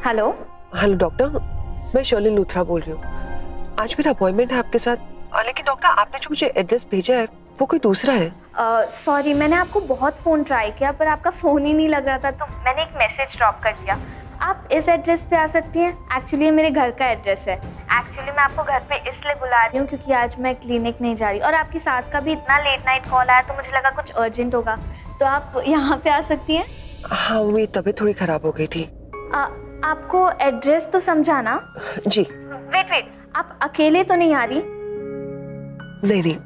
Hello. Hello doctor, मैं शर्लिन लूथरा बोल रही हूँ। आज मेरा अपॉइंटमेंट है आपके साथ, लेकिन डॉक्टर आपने जो मुझे एड्रेस भेजा है वो कोई दूसरा है। सॉरी, मैंने आपको बहुत फ़ोन ट्राई किया पर आपका फ़ोन ही नहीं लग रहा था, तो मैंने एक मैसेज ड्रॉप कर दिया। आप इस एड्रेस पे आ सकती हैं। एक्चुअली ये मेरे घर का एड्रेस है। एक्चुअली मैं आपको घर पे इसलिए बुला रही हूँ क्योंकि आज मैं क्लिनिक नहीं जा रही और आपकी सास का भी इतना लेट नाइट कॉल आया तो मुझे लगा कुछ अर्जेंट होगा, तो आप यहाँ पे आ सकती हैं। हाँ, मेरी तबीयत थोड़ी खराब हो गई थी। आपको एड्रेस तो समझा ना? जी। वेट, आप अकेले तो नहीं आ रही? नहीं,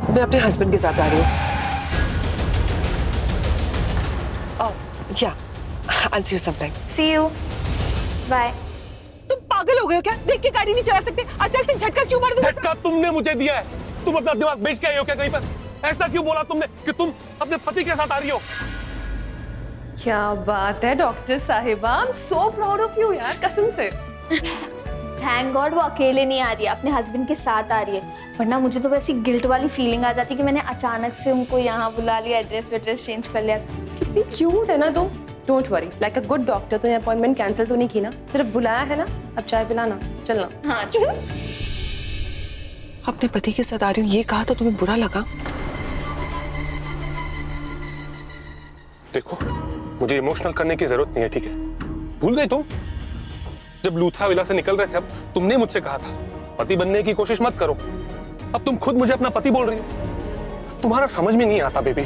मैं अपने हस्बैंड के साथ आ रही हूँ। I'll see you sometime. See you. Bye. तुम पागल हो गए हो क्या? देख के गाड़ी नहीं चला सकते? अचानक से झटका क्यों मार दिया? झटका तुमने मुझे दिया है। तुम अपना दिमाग बेच के आई हो क्या कहीं पर? ऐसा क्यों बोला तुमने कि तुम अपने पति के साथ आ रही हो? क्या बात है डॉक्टर साहिबा, I am so proud of you यार, कसम से। थैंक गॉड वो अकेले नहीं आ रही है, अपने हस्बैंड के साथ आ रही है, वरना मुझे तो वैसी गिल्ट वाली फीलिंग आ जाती कि मैंने अचानक से उनको यहाँ बुला लिया, एड्रेस वेड्रेस चेंज कर लिया। कितनी क्यूट है ना तुम। Don't worry, like a good doctor तो ये अपॉइंटमेंट कैंसिल तो नहीं की ना, सिर्फ बुलाया है ना। अब चाय पिलाना, चलना। हाँ चलो। अपने पति के साथ आ रही हूँ ये कहा तो तुम्हें बुरा लगा? देखो, मुझे इमोशनल करने की जरूरत नहीं है, ठीक है? भूल गई तुम? जब लूथरा विला से निकल रहे थे अब तुमने मुझसे कहा था पति बनने की कोशिश मत करो। अब तुम खुद मुझे अपना पति बोल रही हो। तुम्हारा समझ में नहीं आता बेबी,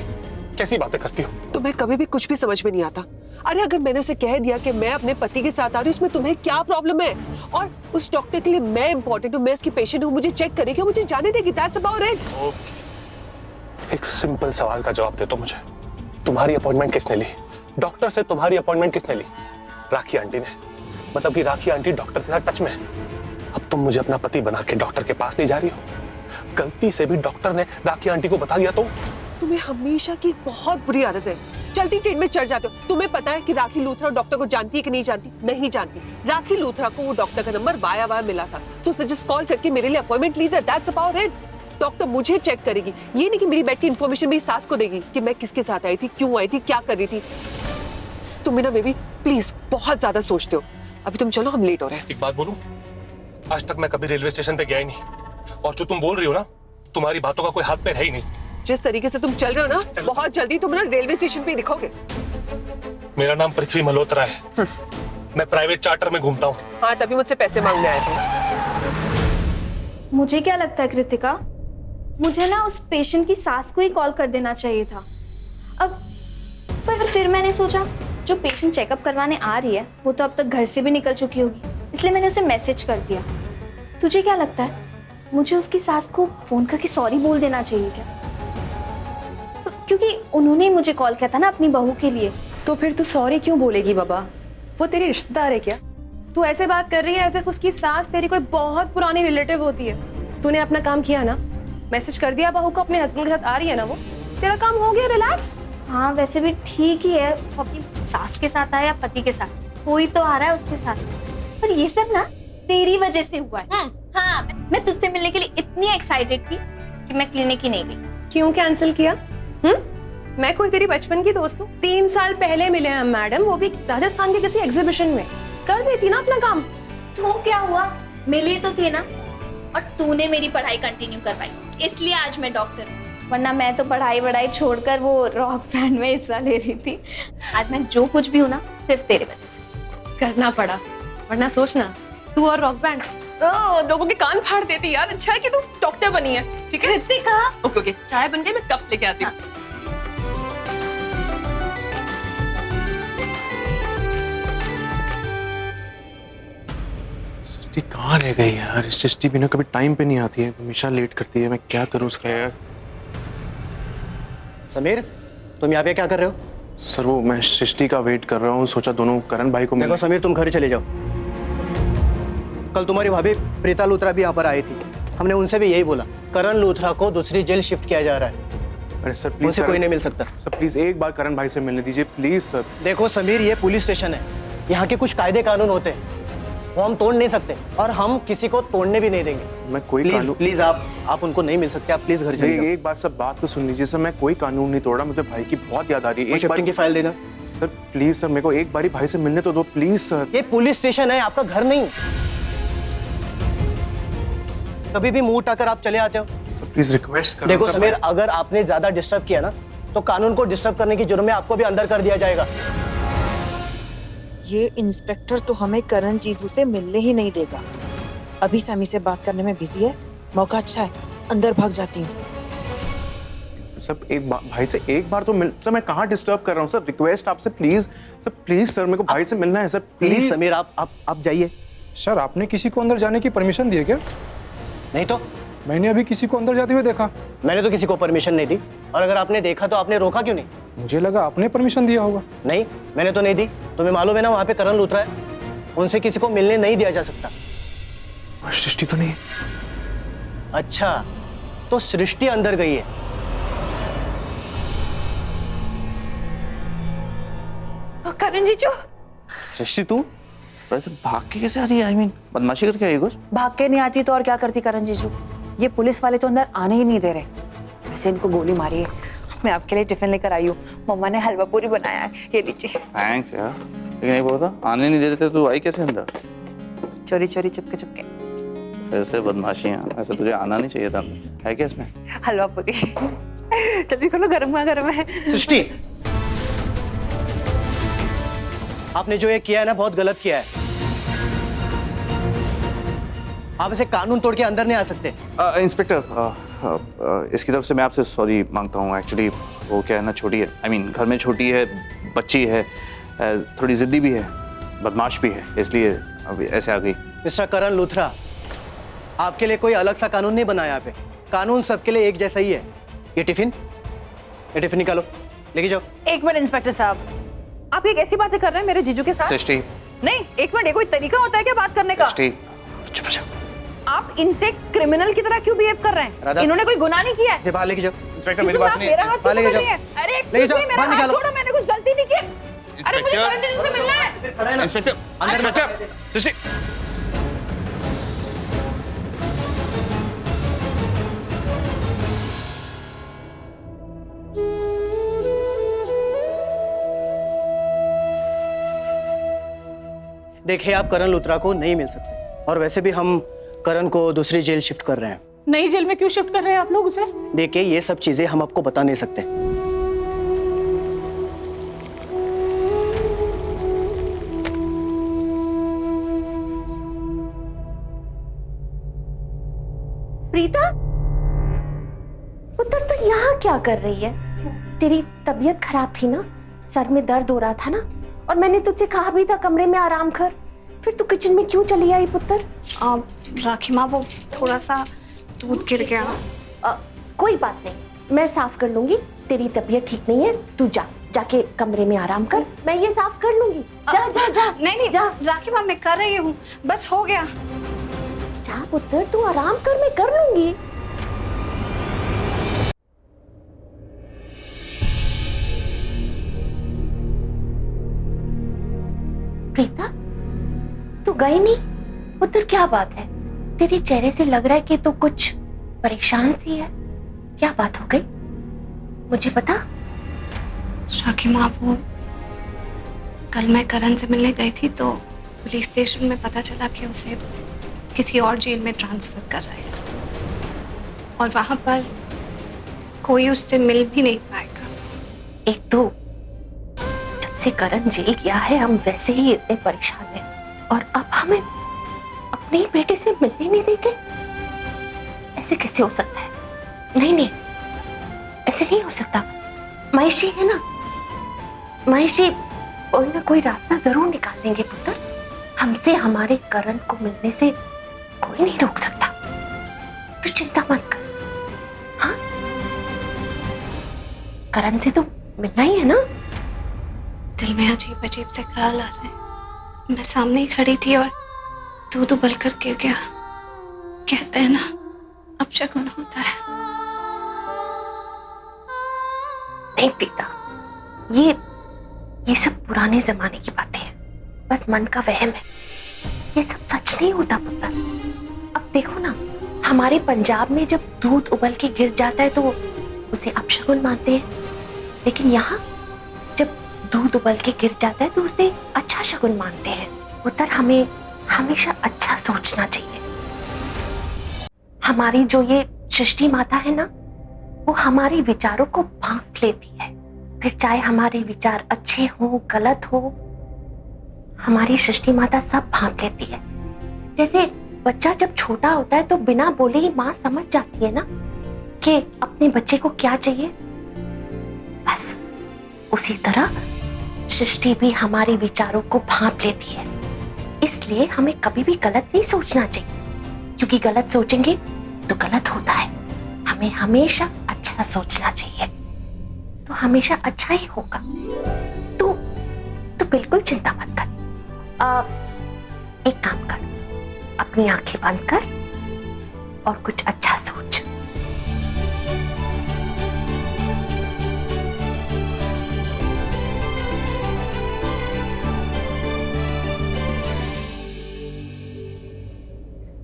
कैसी बातें करती हो। तुम्हें कभी भी कुछ भी समझ में नहीं आता। अरे अगर मैंने उसे कह दिया कि मैं अपने पति के साथ आ रही हूँ, इसमें तुम्हें क्या प्रॉब्लम है? और उस डॉक्टर के लिए मैं इंपॉर्टेंट हूँ, मैं इसकी पेशेंट हूँ, मुझे चेक करेगी, मुझे जाने देगी। That's about it. एक सिंपल सवाल का जवाब दे दो मुझे, तुम्हारी अपॉइंटमेंट किसने ली? डॉक्टर से तुम्हारी अपॉइंटमेंट किसने ली? राखी आंटी ने। मतलब कि राखी आंटी डॉक्टर के साथ टच में है। अब तुम मुझे अपना पति बना के डॉक्टर के पास ले जा रही हो। गलती से भी डॉक्टर ने राखी आंटी को बता दिया तो? तुम्हें हमेशा की बहुत बुरी आदत है, चलती ट्रेन में चढ़ जाते हो। तुम्हें पता है कि राखी लूथरा डॉक्टर को जानती है कि नहीं जानती? नहीं जानती। राखी लूथरा को वो डॉक्टर का नंबर वाया मिला था, तो उसे जस्ट कॉल करके मेरे लिए अपॉइंटमेंट ली। That's about it. डॉक्टर मुझे चेक करेगी, ये नहीं कि मेरी बेड की इन्फॉर्मेशन मेरी सास को देगी कि मैं किसके साथ आई थी, क्यों आई थी, क्या कर रही थी। तुम ना बेबी प्लीज बहुत ज्यादा सोचते हो। अभी तुम चलो, हम लेट हो रहे हैं। एक बात बोलूं, आज तक मैं कभी रेलवे स्टेशन पे गया ही नहीं, और जो तुम बोल रही हो ना, तुम्हारी बातों का कोई हाथ पैर है ही नहीं। जिस तरीके से तुम चल रहे हो ना, बहुत जल्दी तुम ना रेलवे स्टेशन पे दिखोगे। मेरा नाम पृथ्वी मल्होत्रा है। मैं प्राइवेट चार्टर में घूमता हूँ। हाँ, तभी मुझसे पैसे मांगने आए थे। मुझे क्या लगता है कृतिका, मुझे ना उस पेशेंट की सास को ही कॉल कर देना चाहिए था। अब पर फिर मैंने सोचा जो पेशेंट चेकअप करवाने आ रही है वो तो अब तक घर से भी निकल चुकी होगी, इसलिए मैंने उसे मैसेज कर दिया। तुझे क्या लगता है, मुझे उसकी सास को फोन करके सॉरी बोल देना चाहिए क्या? क्योंकि उन्होंने ही मुझे कॉल किया था ना अपनी बहू के लिए। तो फिर तू सॉरी क्यों बोलेगी बाबा? वो तेरी रिश्तेदार है क्या? तू ऐसे बात कर रही है एज इफ उसकी सास तेरी कोई बहुत पुरानी रिलेटिव होती है। तूने अपना काम किया ना, मैसेज कर दिया बहू को अपने हस्बैंड के साथ आ रही है ना, वो तेरा काम हो गया, रिलैक्स। हाँ वैसे भी ठीक ही है, अपनी सास के साथ आया या पति के साथ, कोई तो आ रहा है उसके साथ। पर ये सब ना तेरी वजह से हुआ है। हाँ, मैं तुझसे मिलने के लिए इतनी एक्साइटेड थी कि मैं क्लिनिक ही नहीं गई। क्यों कैंसिल किया? मैं कोई तेरी बचपन की दोस्त हूँ? 3 साल पहले मिले हैं मैडम, वो भी राजस्थान के किसी एग्जीबिशन में। कर देती ना अपना काम। तो क्या हुआ, मिले तो थे ना, और तूने मेरी पढ़ाई कंटिन्यू करवाई, इसलिए आज मैं डॉक्टर हूँ। वरना मैं तो पढ़ाई छोड़कर वो रॉक बैंड में हिस्सा ले रही थी। आज मैं जो कुछ भी हूँ ना, सिर्फ तेरे वजह से। करना पड़ा, वरना सोचना तू और रॉक बैंड लोगों के कान फाड़ देती यार। अच्छा है कि तू डॉक्टर बनी है, ठीक है? ओके ओके, चाय बन गई, मैं कप्स लेके आती हूँ। सृष्टि कहाँ रह गई यार? सृष्टि भी ना कभी टाइम पे नहीं आती है, हमेशा लेट करती है। मैं क्या करूँ उसका यार? समीर, तुम यहाँ पे क्या कर रहे हो? सर वो मैं सृष्टि का वेट कर रहा हूँ, सोचा दोनों करण भाई को देखो समीर, तुम घर चले जाओ। कल तुम्हारी भाभी प्रीता लूथरा भी यहाँ पर आई थी, हमने उनसे भी यही बोला, करण लूथरा को दूसरी जेल शिफ्ट किया जा रहा है। अरे सर प्लीज, उनसे कोई नहीं मिल सकता। सर प्लीज एक बार करण भाई से मिलने दीजिए प्लीज सर। देखो समीर, ये पुलिस स्टेशन है, यहाँ के कुछ कायदे कानून होते हैं, वो हम तोड़ नहीं सकते और हम किसी को तोड़ने भी नहीं देंगे। मैं कोई प्लीज आप उनको नहीं मिल सकते, आप प्लीज घर चले जाओ। एक बात, सब बात तो सुन लीजिए सर, मैं कोई कानून नहीं तोड़ा, मुझे भाई की बहुत याद आ रही है। शिफ्टिंग की फाइल देना। सर प्लीज सर, मेरे को एक बारी भाई से मिलने तो दो प्लीज सर। ये पुलिस स्टेशन है, आपका घर नहीं। कभी भी मुंह उठाकर आप चले आते हो। सर प्लीज रिक्वेस्ट कर देखो समीर, अगर आपने ज्यादा डिस्टर्ब किया ना तो कानून को डिस्टर्ब करने की जुर्म में आपको भी अंदर कर दिया जाएगा। ये इंस्पेक्टर तो हमें करण जीजू से मिलने ही नहीं देगा। अभी समी से बात करने में बिजी है, मौका अच्छा है, अंदर भाग जाती हूँ। सब एक बार भाई से एक बार तो मिल सर, मैं कहाँ डिस्टर्ब कर रहा हूँ सर, रिक्वेस्ट आपसे प्लीज सर, मेरे को भाई से मिलना है सर प्लीज समीर, आप जाइए। सर आपने किसी को अंदर जाने की परमिशन दी है क्या? नहीं तो मैंने अभी किसी को अंदर जाते हुए देखा। मैंने तो किसी को परमिशन नहीं दी, और अगर आपने देखा तो आपने रोका क्यों नहीं? मुझे लगा आपने परमिशन दिया होगा। नहीं, मैंने तो नहीं दी। तुम्हें मालूम है ना वहां पे करण लूथरा है, उनसे किसी को मिलने नहीं दिया जा सकता। सृष्टि तो नहीं? अच्छा, तो सृष्टि अंदर गई है। करण जीजू, सृष्टि तू वैसे भाग के कैसे आ रही है? आई मीन बदमाशी करके आई कुछ? भाग के नहीं आती तो और क्या करती करण जीजू? ये पुलिस वाले तो अंदर आने ही नहीं दे रहे। वैसे इनको गोली मारी है। मैं आपके लिए टिफिन लेकर आई हूँ, मम्मा ने हलवा पूरी बनाया है, ये लीजिए। थैंक्स यार, लेकिन एक बोल रहा आने नहीं दे रहे थे, तू आई कैसे अंदर? चोरी चोरी चुपके चुपके। फिर से बदमाशियाँ, ऐसे तुझे आना नहीं चाहिए था। है क्या इसमें? हलवा पूरी जल्दी करो, गर्म है। सृष्टि, आपने जो ये किया है ना, बहुत गलत किया है। आप इसे कानून तोड़ के अंदर नहीं आ सकते। इंस्पेक्टर, इसकी तरफ से मैं आपसे सॉरी मांगता हूँ। एक्चुअली वो क्या है ना, छोटी है, आई मीन घर में छोटी है, बच्ची है, थोड़ी जिद्दी भी है, बदमाश भी है, इसलिए अभी ऐसे आ गई। मिस्टर करण लूथरा, आपके लिए कोई अलग सा कानून नहीं बना यहाँ पे। कानून सबके लिए एक जैसा ही है। ये टिफिन निकालो, लेके जाओ। एक मिनट इंस्पेक्टर साहब, आप ये कैसी बातें कर रहे हैं मेरे जीजू के साथ? सृष्टि, नहीं, एक मिनट, ये कोई तरीका होता है क्या बात करने का? सृष्टि, चुप रहो। आप इनसे क्रिमिनल की तरह क्यों बिहेव कर रहे हैं? राधा, इन्होंने कोई गुनाह नहीं किया है। इसे बाहर लेके जाओ। इंस्पेक्टर मेरी बात मेरा हाथ क्यों लेके पकड़ जाओ। रही है? अरे लेके एक्सक्यूज जाओ, मी, मेरा बाहर हाथ निकालो। छोड़ो, मैंने कुछ गलती नहीं की। अरे मुझे करण जीजू से मिलना है। इंस्पेक्टर, सृष्टि देखिए, आप करण लूथरा को नहीं मिल सकते, और वैसे भी हम करण को दूसरी जेल शिफ्ट कर रहे हैं। नई जेल में क्यों शिफ्ट कर रहे हैं आप लोग उसे? देखिए, ये सब चीजें हम आपको बता नहीं सकते। प्रीता, पुत्र तो यहाँ क्या कर रही है? तेरी तबीयत खराब थी ना, सर में दर्द हो रहा था ना, और मैंने तुझसे कहा भी था कमरे में आराम कर, फिर तू किचन में क्यों चली आई पुत्र? राखी माँ, वो थोड़ा सा दूध गिर गया। कोई बात नहीं, मैं साफ कर लूंगी। तेरी तबीयत ठीक नहीं है, तू जाके कमरे में आराम कर, मैं ये साफ कर लूंगी। जा जा जा। नहीं जा राखी माँ, मैं कर रही हूँ, बस हो गया। जा पुत्र, तू आराम कर, मैं कर लूंगी। प्रीता, तू गई नहीं? पुत्र क्या बात है? तेरे चेहरे से लग रहा है कि तू कुछ परेशान सी है। क्या बात हो गई, मुझे बता। राखी माँ, वो कल मैं करण से मिलने गई थी तो पुलिस स्टेशन में पता चला कि उसे किसी और जेल में ट्रांसफर कर रहे हैं, और वहां पर कोई उससे मिल भी नहीं पाएगा। एक तो जब से करण जेल गया है, हम वैसे ही इतने परेशान हैं, और अब हमें अपने ही बेटे से मिलने नहीं देंगे? ऐसे कैसे हो सकता है? नहीं, ऐसे नहीं हो सकता। महेश जी है ना, महेश जी कोई ना कोई रास्ता जरूर निकाल देंगे पुत्र। हमसे हमारे करण को मिलने से कोई नहीं रोक सकता। तू चिंता मत कर। हाँ, करण से तो मिलना ही है ना? दिल में अजीब अजीब से ख्याल आ रहे हैं। मैं सामने ही खड़ी थी और दूध उबल कर गिर गया। कहते हैं ना, अपशगुन होता है। नहीं प्रीता, ये सब पुराने जमाने की बातें हैं, बस मन का वहम है। ये सब सच नहीं होता पुत्र। अब देखो ना, हमारे पंजाब में जब दूध उबल के गिर जाता है तो उसे अपशगुन मानते हैं, लेकिन यहाँ जब दूध उबल के गिर जाता है तो उसे अच्छा शगुन मानते हैं। उधर हमें हमेशा अच्छा सोचना चाहिए। हमारी जो ये सृष्टि माता है ना, वो हमारे विचारों को भांप लेती है। फिर चाहे हमारे विचार अच्छे हो गलत हो, हमारी सृष्टि माता सब भांप लेती है। जैसे बच्चा जब छोटा होता है तो बिना बोले ही माँ समझ जाती है ना कि अपने बच्चे को क्या चाहिए। बस उसी तरह सृष्टि भी हमारे विचारों को भांप लेती है। इसलिए हमें कभी भी गलत नहीं सोचना चाहिए, क्योंकि गलत सोचेंगे तो गलत होता है। हमें हमेशा अच्छा सोचना चाहिए, तो हमेशा अच्छा ही होगा। तो बिल्कुल चिंता मत कर। एक काम कर, अपनी आंखें बंद कर और कुछ अच्छा सोच।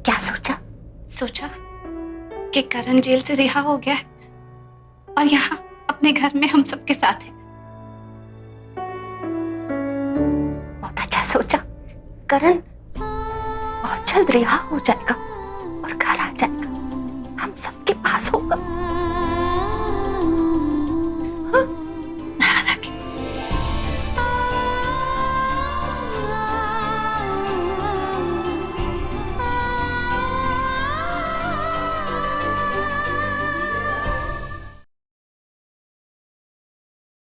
क्या सोचा? सोचा कि करण जेल से रिहा हो गया है और यहाँ अपने घर में हम सबके साथ है। बहुत अच्छा सोचा। करण बहुत जल्द रिहा हो जाएगा और घर आ जाएगा, हम सबके पास होगा।